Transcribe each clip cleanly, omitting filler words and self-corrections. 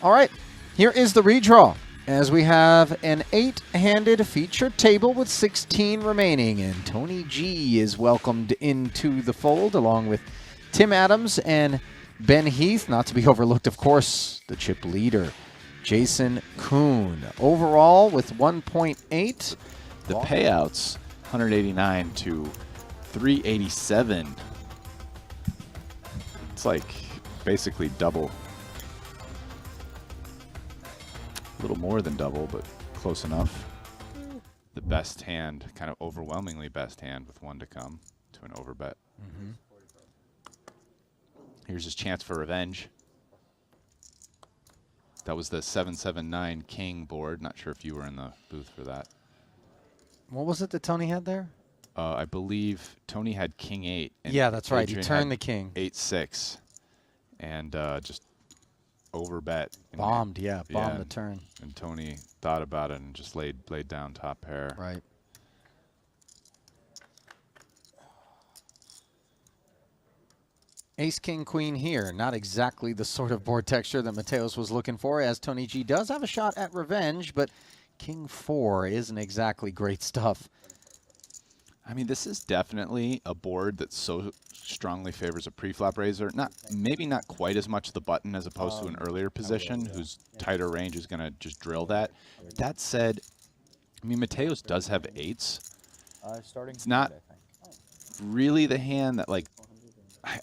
All right, here is the redraw as we have an 8-handed feature table with 16 remaining, and Tony G is welcomed into the fold along with Tim Adams and Ben Heath, not to be overlooked, of course, the chip leader, Jason Kuhn. Overall, with 1.8. The payouts, 189 to 387. It's like basically double. A little more than double, but close enough. The best hand, kind of overwhelmingly best hand with one to come to an overbet. Mm-hmm. Here's his chance for revenge. That was the 779 king board. Not sure if you were in the booth for that. What was it that Tony had there? I believe Tony had king 8. And yeah, that's right. Adrian He turned had the king. 8-6. And just overbet. Bombed the turn. And Tony thought about it and just laid down top pair. Right. Ace, king, queen here. Not exactly the sort of board texture that Mateos was looking for, as Tony G does have a shot at revenge, but king 4 isn't exactly great stuff. I mean, this is definitely a board that so strongly favors a pre-flop raiser. Maybe not quite as much the button as opposed to an earlier position, whose tighter range is going to just drill that. That said, I mean, Mateos does have 8s. It's not really the hand that, like,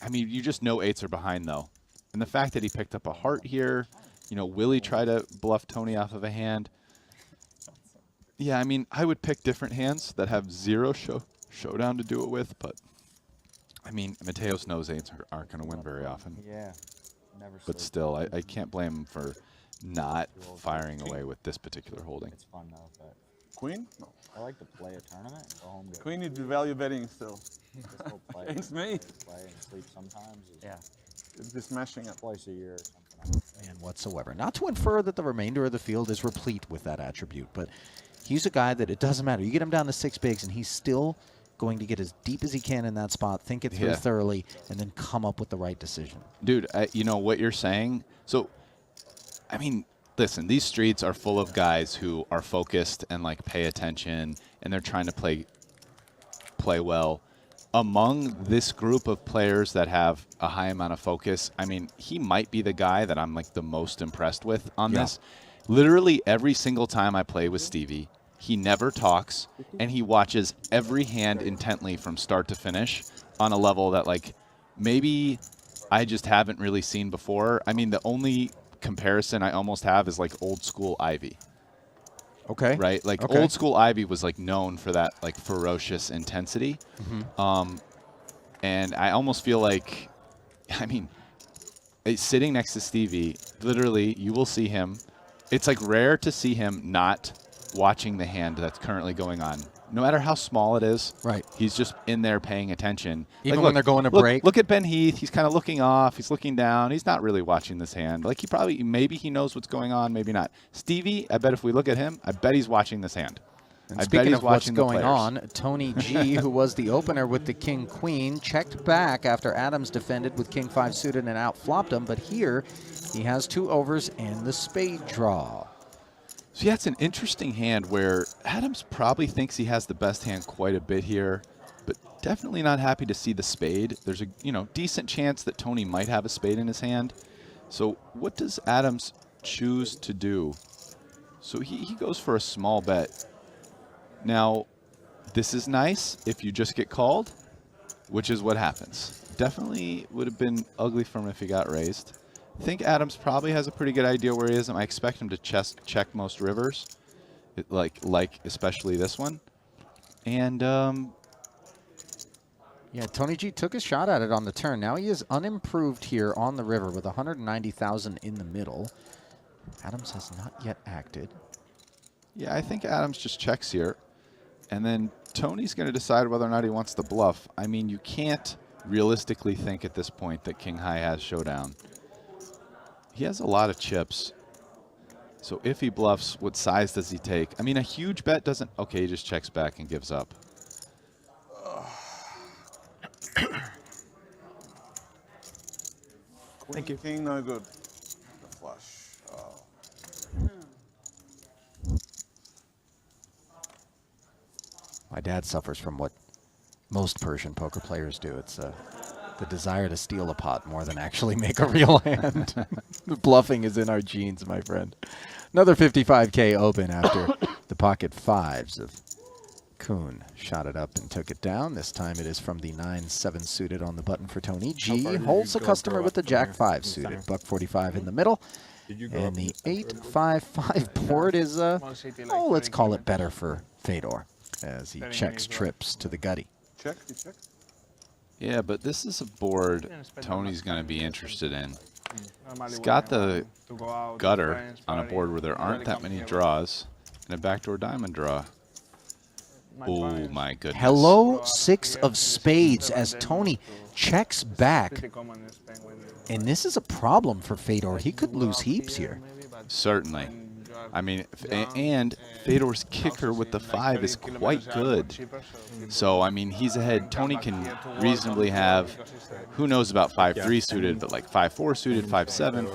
I mean, you just know 8s are behind, though. And the fact that he picked up a heart here, you know, will he try to bluff Tony off of a hand? Yeah, I mean, I would pick different hands that have 0 showdown to do it with, but I mean, Mateos knows 8s aren't going to win very often. Yeah, never. But still, I can't blame him for not firing away with this particular holding. It's fun though. But Queen? No. I like to play a tournament and go home. Queen needs value betting still. Just go play. It's me. Play and sleep sometimes. Yeah. It's just mashing up. Twice a year or something. And whatsoever. Not to infer that the remainder of the field is replete with that attribute, but he's a guy that it doesn't matter. You get him down to 6 bigs, and he's still going to get as deep as he can in that spot, think it through thoroughly, and then come up with the right decision. Dude, you know what you're saying? So, I mean, listen, these streets are full of guys who are focused and, like, pay attention, and they're trying to play well. Among this group of players that have a high amount of focus, I mean, he might be the guy that I'm, like, the most impressed with on this. Literally every single time I play with Stevie, he never talks, and he watches every hand intently from start to finish on a level that, like, maybe I just haven't really seen before. I mean, the only comparison I almost have is, like, old school Ivy. Okay. Right? Like, old school Ivy was, like, known for that, like, ferocious intensity. Mm-hmm. And I almost feel like, I mean, sitting next to Stevie, literally, you will see him. It's, like, rare to see him not watching the hand that's currently going on. No matter how small it is, right? He's just in there paying attention. Even like, when they're going to break. Look at Ben Heath. He's kind of looking off. He's looking down. He's not really watching this hand. Like, maybe he knows what's going on, maybe not. Stevie, I bet if we look at him, I bet he's watching this hand. And I speaking bet he's of what's watching going on, Tony G, who was the opener with the king-queen, checked back after Adams defended with king-5 suited and outflopped him. But here, he has 2 overs and the spade draw. So yeah, it's an interesting hand where Adams probably thinks he has the best hand quite a bit here, but definitely not happy to see the spade. There's a decent chance that Tony might have a spade in his hand. So what does Adams choose to do? So he goes for a small bet. Now, this is nice if you just get called, which is what happens. Definitely would have been ugly for him if he got raised. I think Adams probably has a pretty good idea where he is, and I expect him to check most rivers, like especially this one. And yeah, Tony G took a shot at it on the turn. Now he is unimproved here on the river with 190,000 in the middle. Adams has not yet acted. Yeah, I think Adams just checks here, and then Tony's going to decide whether or not he wants to bluff. I mean, you can't realistically think at this point that King High has showdown. He has a lot of chips. So if he bluffs, what size does he take? I mean, a huge bet doesn't... Okay, he just checks back and gives up. Thank you. King, no good. The flush. My dad suffers from what most Persian poker players do. It's the desire to steal a pot more than actually make a real hand. Bluffing is in our genes, my friend. Another 55K open after the pocket fives of Kuhn shot it up and took it down. This time it is from the 9-7 suited on the button for Tony G. Holds the customer with the Jack 5 suited. Buck 45 in the middle. And the 8-5-5 board is, oh, let's call it better for Fedor as he checks trips to the gutty. Check, you check. Yeah, but this is a board Tony's going to be interested in. He's got the gutter on a board where there aren't that many draws and a backdoor diamond draw. Oh my goodness. Hello, 6 of spades as Tony checks back. And this is a problem for Fedor. He could lose heaps here. Certainly. I mean, and Fedor's kicker with the 5 is quite good. So, I mean, he's ahead. Tony can reasonably have, who knows about 5-3 suited, but like 5-4 suited, 5-7,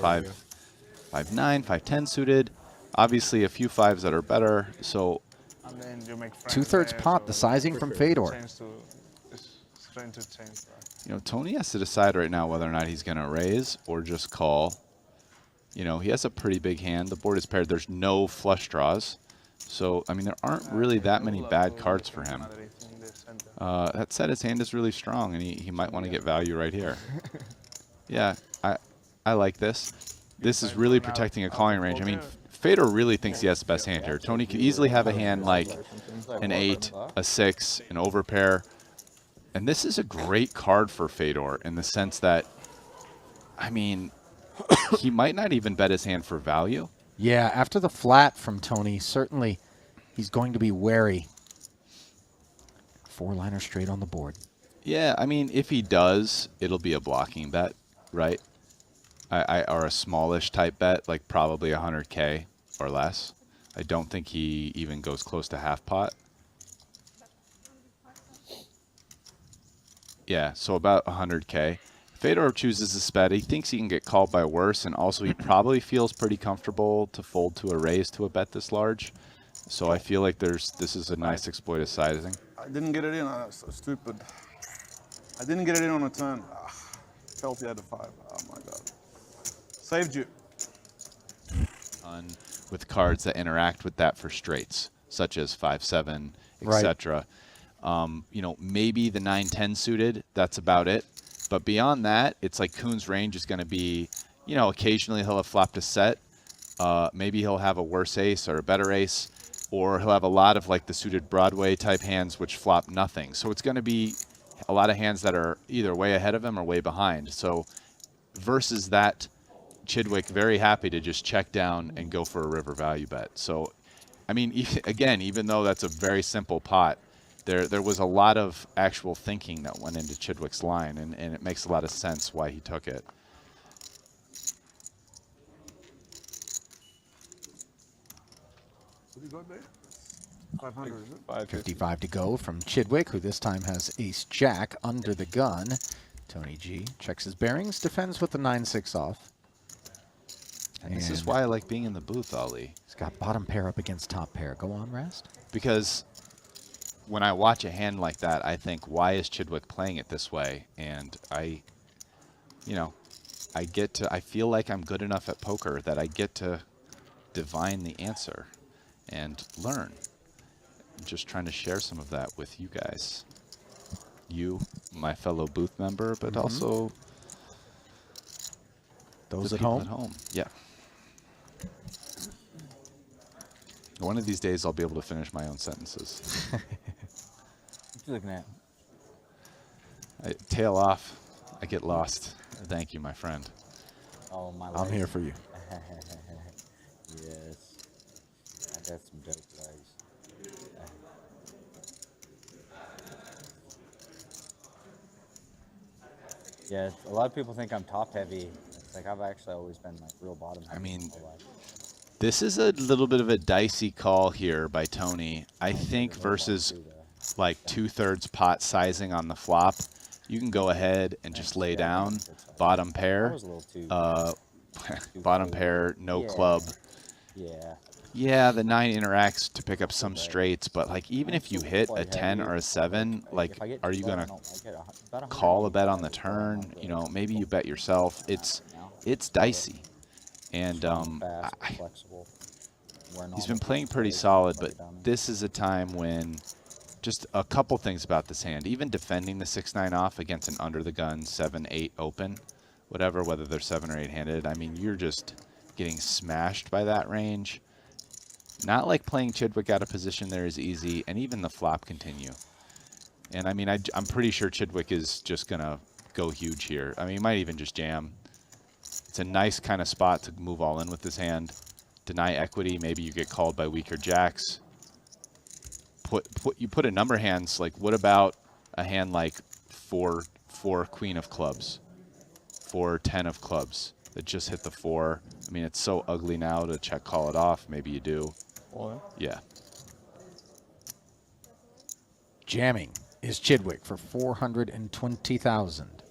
5-9, 5-10 suited. Obviously, a few 5s that are better. So, 2/3 pot, the sizing from Fedor. you know, Tony has to decide right now whether or not he's going to raise or just call. You know, he has a pretty big hand. The board is paired. There's no flush draws. So, I mean, there aren't really that many bad cards for him. That said, his hand is really strong, and he might want to get value right here. Yeah, I like this. This is really protecting a calling range. I mean, Fedor really thinks he has the best hand here. Tony could easily have a hand like an 8, a 6, an overpair. And this is a great card for Fedor in the sense that, I mean, he might not even bet his hand for value. Yeah, after the flat from Tony, certainly he's going to be wary. 4-liner straight on the board. Yeah, I mean, if he does, it'll be a blocking bet, right? Or a smallish type bet, like probably 100K or less. I don't think he even goes close to half pot. Yeah, so about 100K. Fedor chooses this bet. He thinks he can get called by worse, and also he probably feels pretty comfortable to fold to a raise to a bet this large. So I feel like this is a nice exploited sizing. I didn't get it in. That's so stupid. I didn't get it in on a turn. Felt he had a 5. Oh my god. Saved you. With cards that interact with that for straights, such as 5-7, etc. You know, maybe the 9-10 suited. That's about it. But beyond that, it's like Kuhn's range is going to be, you know, occasionally he'll have flopped a set. Maybe he'll have a worse ace or a better ace. Or he'll have a lot of like the suited Broadway type hands which flop nothing. So it's going to be a lot of hands that are either way ahead of him or way behind. So versus that, Chidwick very happy to just check down and go for a river value bet. So, I mean, again, even though that's a very simple pot, there was a lot of actual thinking that went into Chidwick's line, and it makes a lot of sense why he took it. What do you got there? 500, is it? 55 to go from Chidwick, who this time has ace-jack under the gun. Tony G checks his bearings, defends with the 9-6 off. And this is why I like being in the booth, Ali. He's got bottom pair up against top pair. Go on, Rest. Because when I watch a hand like that, I think, why is Chidwick playing it this way? And I feel like I'm good enough at poker that I get to divine the answer and learn. I'm just trying to share some of that with you guys. You, my fellow booth member, but also those the at people home. At home. Yeah. One of these days, I'll be able to finish my own sentences. What you looking at? I tail off. I get lost. Thank you, my friend. Oh, my I'm here for you. Yes. I got some dope legs. Yeah, a lot of people think I'm top heavy. It's like I've actually always been like real bottom heavy. I mean, my whole life. this is a little bit of a dicey call here by Tony. I think versus like 2/3 pot sizing on the flop, you can go ahead and just lay down bottom pair, I was a little too bottom pair, no Yeah. club. Yeah. Yeah, the 9 interacts to pick up some straights, but like even if you hit a 10 or a 7, like are you gonna call a bet on the turn? You know, maybe you bet yourself. It's dicey, and he's been playing pretty solid, but this is a time when just a couple things about this hand. Even defending the 6-9 off against an under the gun 7-8 open, whatever, whether they're 7 or 8 handed. I mean, you're just getting smashed by that range. Not like playing Chidwick out of position there is easy, and even the flop continue. And I mean, I'm pretty sure Chidwick is just going to go huge here. I mean, he might even just jam. It's a nice kind of spot to move all in with this hand. Deny equity, maybe you get called by weaker jacks. You put a number hands, like what about a hand like 4 queen of clubs, 4 10 of clubs that just hit the 4? I mean, it's so ugly now to check call it off. Maybe you do. Yeah. Jamming is Chidwick for 420,000.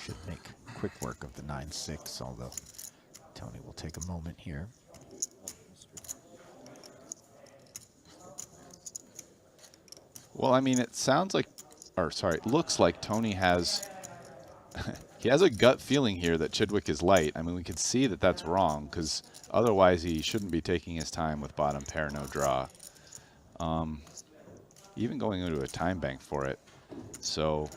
Should make quick work of the 9-6, although Tony will take a moment here. Well, I mean, it sounds like, or sorry, it looks like Tony has, he has a gut feeling here that Chidwick is light. I mean, we can see that that's wrong, because otherwise he shouldn't be taking his time with bottom pair, no draw. Even going into a time bank for it. So,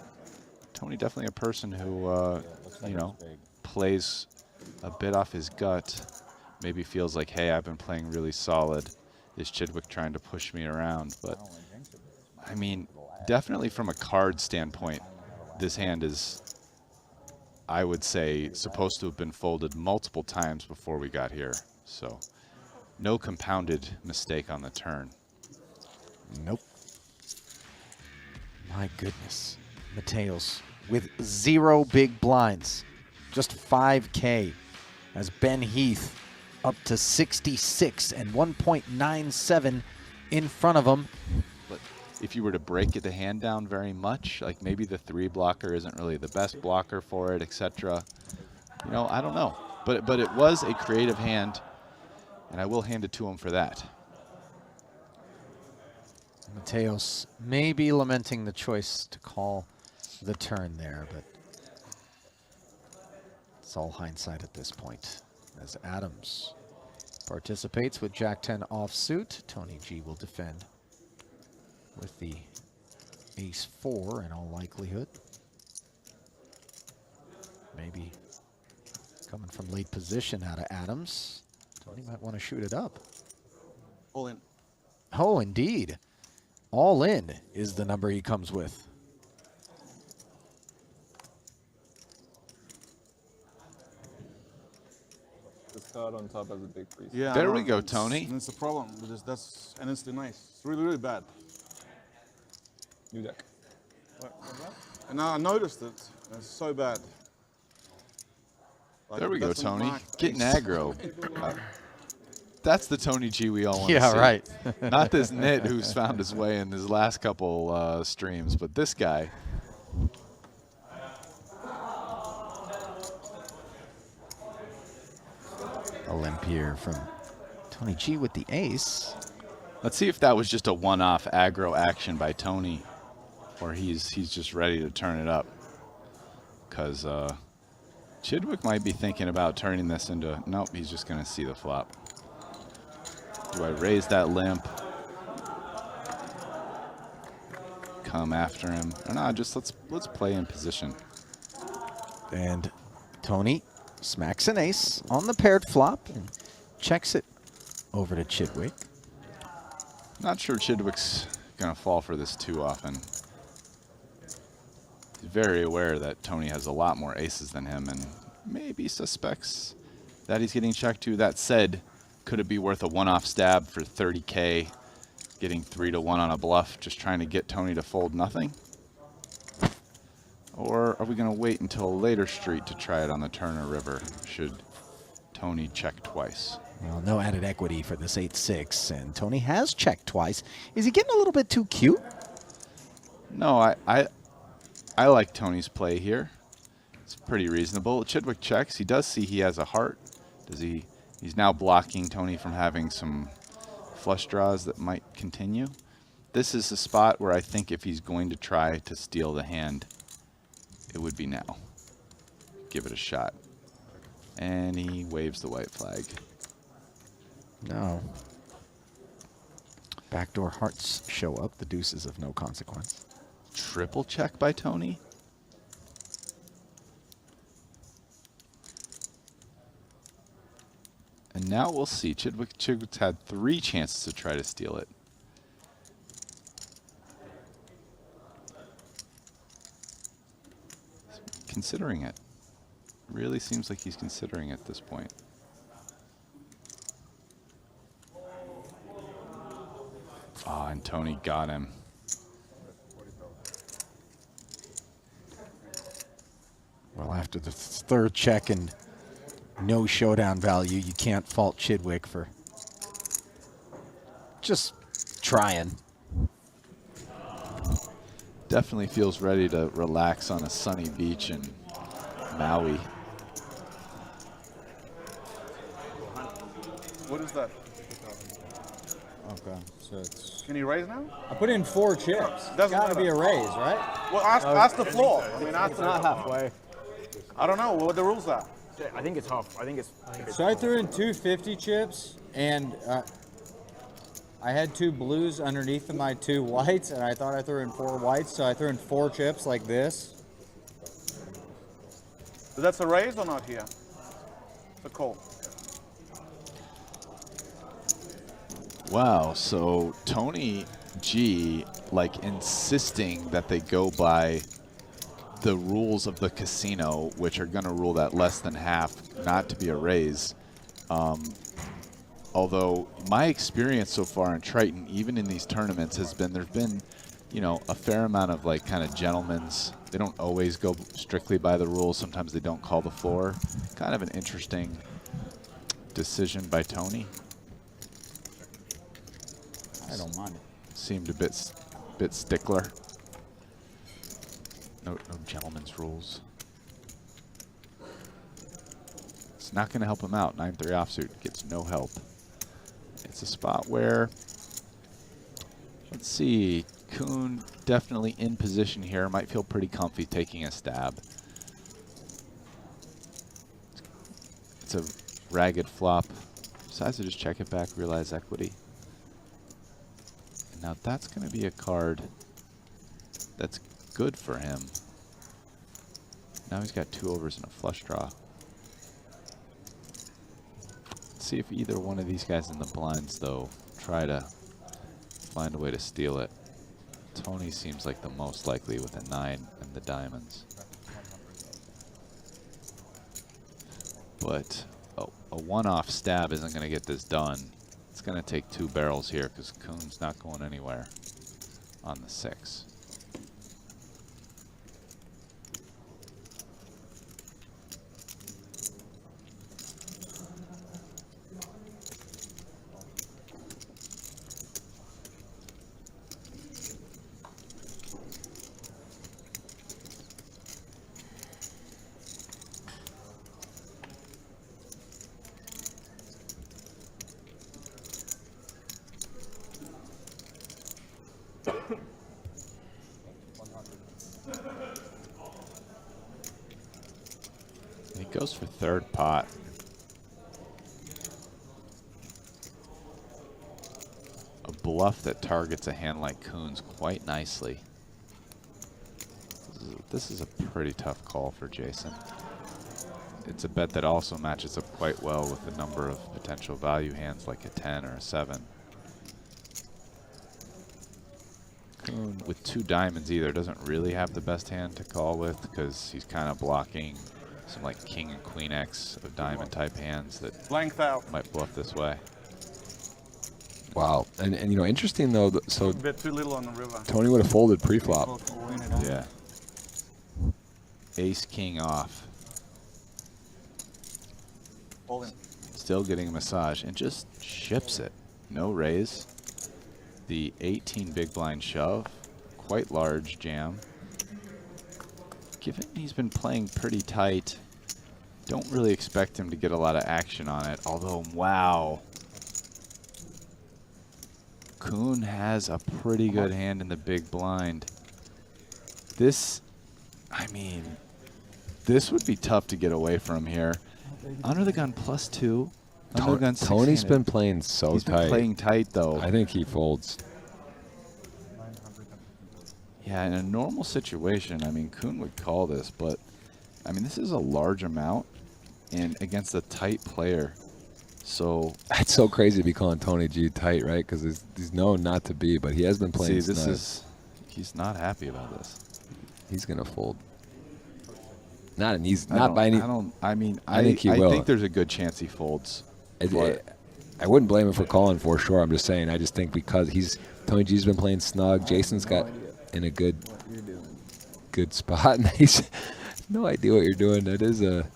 Tony definitely a person who, you know, plays a bit off his gut. Maybe feels like, hey, I've been playing really solid. Is Chidwick trying to push me around? But I mean, definitely from a card standpoint, this hand is, I would say, supposed to have been folded multiple times before we got here. So, no compounded mistake on the turn. Nope. My goodness. Mateos with 0 big blinds. Just 5K as Ben Heath up to 66 and 1.97 in front of him. But if you were to break the hand down very much, like maybe the 3 blocker isn't really the best blocker for it, etc. You know, I don't know. But it was a creative hand, and I will hand it to him for that. Mateos may be lamenting the choice to call the turn there, but it's all hindsight at this point. As Adams participates with Jack-10 offsuit, Tony G will defend with the Ace-4 in all likelihood. Maybe coming from late position out of Adams. Tony might want to shoot it up. All in. Oh, indeed. All in is the number he comes with. This card on top has a big freeze. Yeah. There I know, we go, it's- Tony. And it's a problem because that's, and it's nice. It's really, really bad. New deck. And I noticed it. And it's so bad. Like, There we go, that's a Tony. marked Getting ace. aggro. That's the Tony G we all want to Yeah, see. right. Not this nit who's found his way in his last couple streams, but this guy. A limp here from Tony G with the ace. Let's see if that was just a one-off aggro action by Tony, or he's just ready to turn it up. Because Chidwick might be thinking about turning this into, nope, he's just going to see the flop. Do I raise that limp? Come after him? Or no, just let's play in position. And Tony smacks an ace on the paired flop and checks it over to Chidwick. Not sure Chidwick's going to fall for this too often. He's very aware that Tony has a lot more aces than him and maybe suspects that he's getting checked too. That said, could it be worth a one-off stab for 30K, getting 3-1 on a bluff, just trying to get Tony to fold nothing? Or are we going to wait until a later street to try it on the turn or river, should Tony check twice? Well, no added equity for this 8-6, and Tony has checked twice. Is he getting a little bit too cute? No, I like Tony's play here. It's pretty reasonable. Chidwick checks. He does see he has a heart. Does he He's now blocking Tony from having some flush draws that might continue. This is a spot where I think if he's going to try to steal the hand, it would be now. Give it a shot. And he waves the white flag. No. Backdoor hearts show up. The deuce is of no consequence. Triple check by Tony. And now we'll see. Chidwick's had 3 chances to try to steal it. Considering it. Really seems like he's considering it at this point. Oh, and Tony got him. Well, after the third check and no showdown value, you can't fault Chidwick for just trying. Definitely feels ready to relax on a sunny beach in Maui. What is that? Okay, so it's. Can you raise now? I put in 4 chips. Doesn't Got to be a matter. raise, right? Well, ask the floor. I mean, ask It's not halfway. I don't know what the rules are. I think it's half. I think it's. So I threw in 250 chips, and I had 2 blues underneath of my 2 whites, and I thought I threw in 4 whites, so I threw in 4 chips like this. So that's a raise or not here? It's a call. Wow, so Tony G, like, insisting that they go by the rules of the casino, which are going to rule that less than half not to be a raise. Although my experience so far in Triton, even in these tournaments, has been there's been, you know, a fair amount of like kind of gentlemen's. They don't always go strictly by the rules. Sometimes they don't call the floor. Kind of an interesting decision by Tony. I don't mind it. Seemed a bit stickler. No gentleman's rules. It's not going to help him out. 9-3 offsuit gets no help. It's a spot where, let's see, Kuhn definitely in position here. Might feel pretty comfy taking a stab. It's a ragged flop. Decides to just check it back, realize equity. And now that's going to be a card that's good for him. Now he's got 2 overs and a flush draw. Let's see if either one of these guys in the blinds, though, try to find a way to steal it. Tony seems like the most likely with a 9 and the diamonds. But a one-off stab isn't going to get this done. It's going to take 2 barrels here because Kuhn's not going anywhere on the 6. He goes for 3rd pot. A bluff that targets a hand like Kuhn's quite nicely. This is a pretty tough call for Jason. It's a bet that also matches up quite well with a number of potential value hands like a 10 or a 7. Kuhn with 2 diamonds either doesn't really have the best hand to call with because he's kind of blocking some like king and queen X of diamond type hands that Blanked out. might bluff this way. Wow. And you know, interesting though, so A bit too little on the river. Tony would have folded pre-flop. Yeah. Ace king off. All in. Still getting a massage and just ships it. No raise. The 18 big blind shove. Quite large jam. Given he's been playing pretty tight, don't really expect him to get a lot of action on it, although, wow. Kuhn has a pretty good hand in the big blind. This, I mean, this would be tough to get away from here. Under the gun +2. Under the gun Tony's 6-handed. been playing so He's tight. been playing tight, though. I think he folds. Yeah, in a normal situation, I mean, Kuhn would call this, but, I mean, this is a large amount and against a tight player. So It's so crazy to be calling Tony G tight, right? Because he's known not to be, but he has been playing see, this snug. is, he's not happy about this. He's gonna fold. Not an easy, I not by any. I think he will. think there's a good chance he folds. I wouldn't blame him for calling for sure. I'm just saying. I just think because Tony G's been playing snug. Jason's got in a good spot, and he's no idea what you're doing. That is a.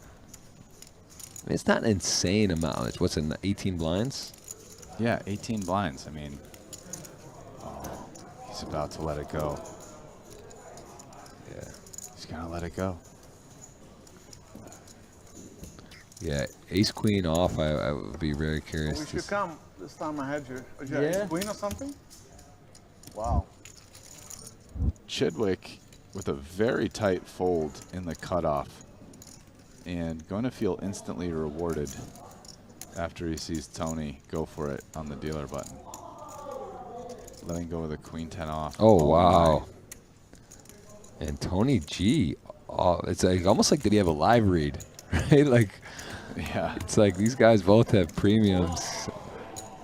I mean, it's not an insane amount. It's what's in 18 blinds? Yeah, 18 blinds. I mean, oh, he's about to let it go. Yeah. He's gonna let it go. Yeah, ace queen off. I would be very curious. We to should come this time I had you. Was you Yeah. ace queen or something? Wow. Chidwick with a very tight fold in the cutoff and going to feel instantly rewarded after he sees Tony go for it on the dealer button. Letting go with a queen-10 off. Oh, wow. My. And Tony G, it's like almost like did he have a live read, right? Like, yeah, it's like these guys both have premiums.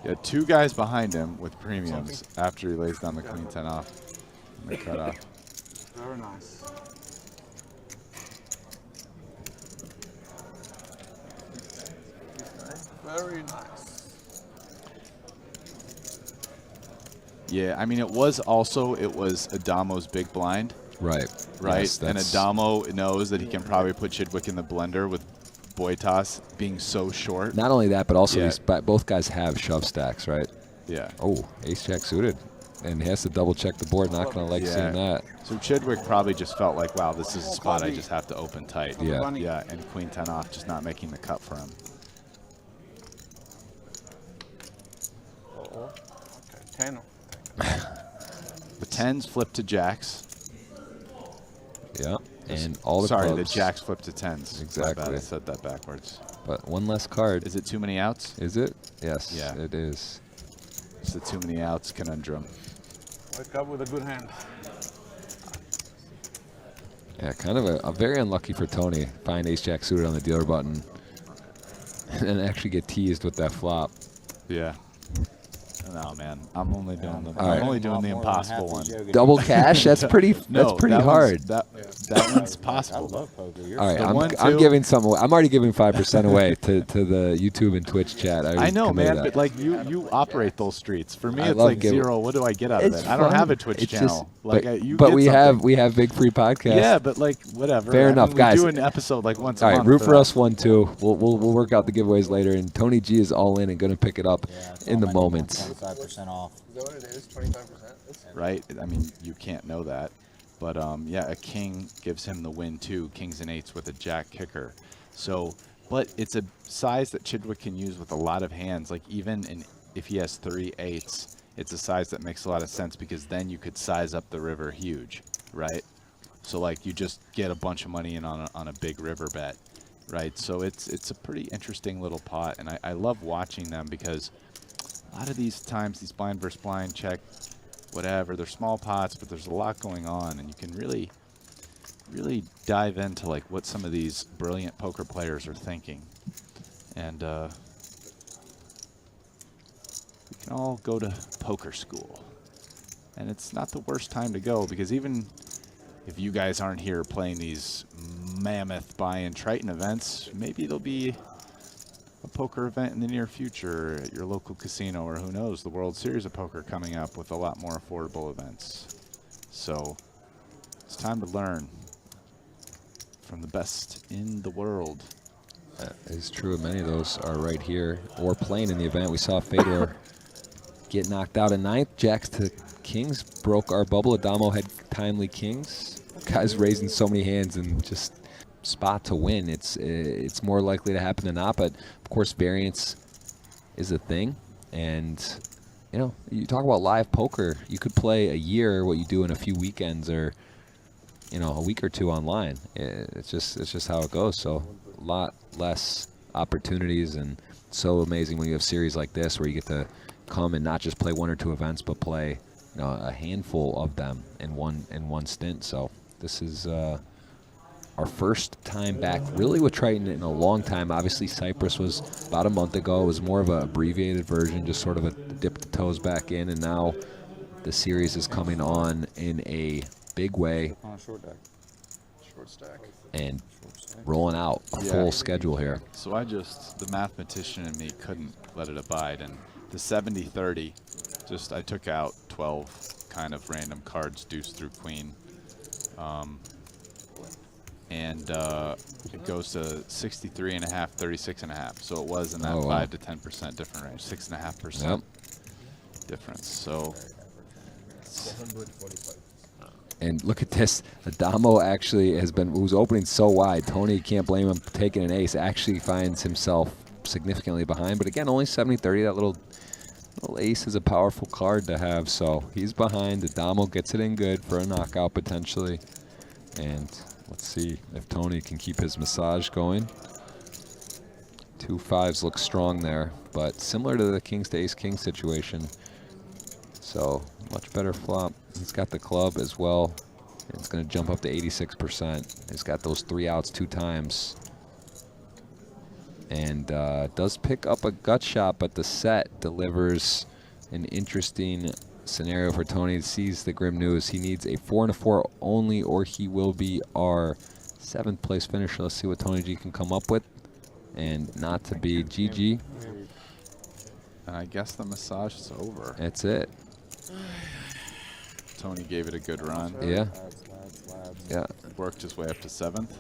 Yeah, 2 guys behind him with premiums after he lays down the queen-10 off and the cutoff. Very nice. Very nice. Yeah, I mean, it was Adamo's big blind. Right. Right, Yes, and Adamo knows that he can probably put Chidwick in the blender with Boitas being so short. Not only that, but also both guys have shove stacks, right? Yeah. Oh, ace jack suited. And he has to double check the board. Not going to like seeing that. So Chidwick probably just felt like, wow, this is a spot I just have to open tight. Yeah. Yeah, and queen-10 off just not making the cut for him. Okay, 10. The 10s flip to jacks. Yeah, and all the Sorry, clubs. the jacks flip to 10s. Exactly. My bad, I said that backwards. But one less card. Is it too many outs? Is it? Yes, Yeah. it is. It's the too many outs conundrum. Wake up with a good hand. Yeah, kind of a very unlucky for Tony. Find ace jack suited on the dealer button and then actually get teased with that flop. Yeah. No, man. I'm only doing the right. I'm only doing the impossible one. Double cash? That's pretty No, pretty that hard. That one's I possible. love poker. You're All right, The I'm 1-2. giving some away. I'm already giving 5% away to the YouTube and Twitch chat. I know, committed man, that. but like you operate those streets. For me, I it's love like giving- 0. What do I get out of It's it? I don't fun. have a Twitch It's channel. Just, You but get we something. have big free podcasts. Yeah, but like whatever. Fair I mean, enough, we guys. do an episode like once All a right, month. root for that. us 1-2. We'll work out the giveaways later. And Tony G is all in and going to pick it up in the moment. 25% off. Is that what it is? 25%? Right? I mean, you can't know that. But yeah, a king gives him the win too. Kings and 8s with a jack kicker. So, but it's a size that Chidwick can use with a lot of hands. Like even if he has 3 8s, it's a size that makes a lot of sense because then you could size up the river huge, right? So like you just get a bunch of money in on a big river bet, right? So it's a pretty interesting little pot, and I love watching them because a lot of these times these blind versus blind check, whatever, they're small pots, but there's a lot going on, and you can really dive into like what some of these brilliant poker players are thinking. And we can all go to poker school. And it's not the worst time to go because even if you guys aren't here playing these mammoth buy-in Triton events, maybe there'll be a poker event in the near future at your local casino, or who knows, the World Series of Poker coming up with a lot more affordable events. So it's time to learn from the best in the world. That is true. Many of those are right here or playing in the event. We saw Fedor get knocked out in 9th. Jacks to kings broke our bubble. Adamo had timely kings. Guys raising so many hands and just spot to win. It's more likely to happen than not, but of course variance is a thing. And you know, you talk about live poker, you could play a year what you do in a few weekends, or you know, a week or two online. It's just how it goes. So a lot less opportunities, and so amazing when you have series like this where you get to come and not just play 1 or 2 events, but play, you know, a handful of them in one stint. So this is our first time back really with Triton in a long time. Obviously Cyprus was about a month ago. It was more of an abbreviated version, just sort of a dip the toes back in, and now the series is coming on in a big way On a short deck. Short stack. and rolling out a full schedule here. So the mathematician in me couldn't let it abide, and the 70-30, I took out 12 kind of random cards, deuce through queen. And it goes to 63.5, 36.5. So it was in that 5 to 10% different range, 6.5% difference. So. And look at this. Adamo actually who's opening so wide. Tony, can't blame him for taking an ace, actually finds himself significantly behind. But again, only 70-30. That little ace is a powerful card to have. So he's behind. Adamo gets it in good for a knockout potentially. And let's see if Tony can keep his massage going. 2 5s look strong there, but similar to the kings to ace king situation. So much better flop. He's got the club as well. It's going to jump up to 86%. He's got those 3 outs 2 times. And does pick up a gut shot, but the set delivers an interesting scenario for Tony to seize the grim news. He needs a 4 and a 4 only, or he will be our 7th place finisher. Let's see what Tony G can come up with. And not to be GG. And I guess the massage is over. That's it. Tony gave it a good run. Yeah. Lads. Yeah. Worked his way up to 7th.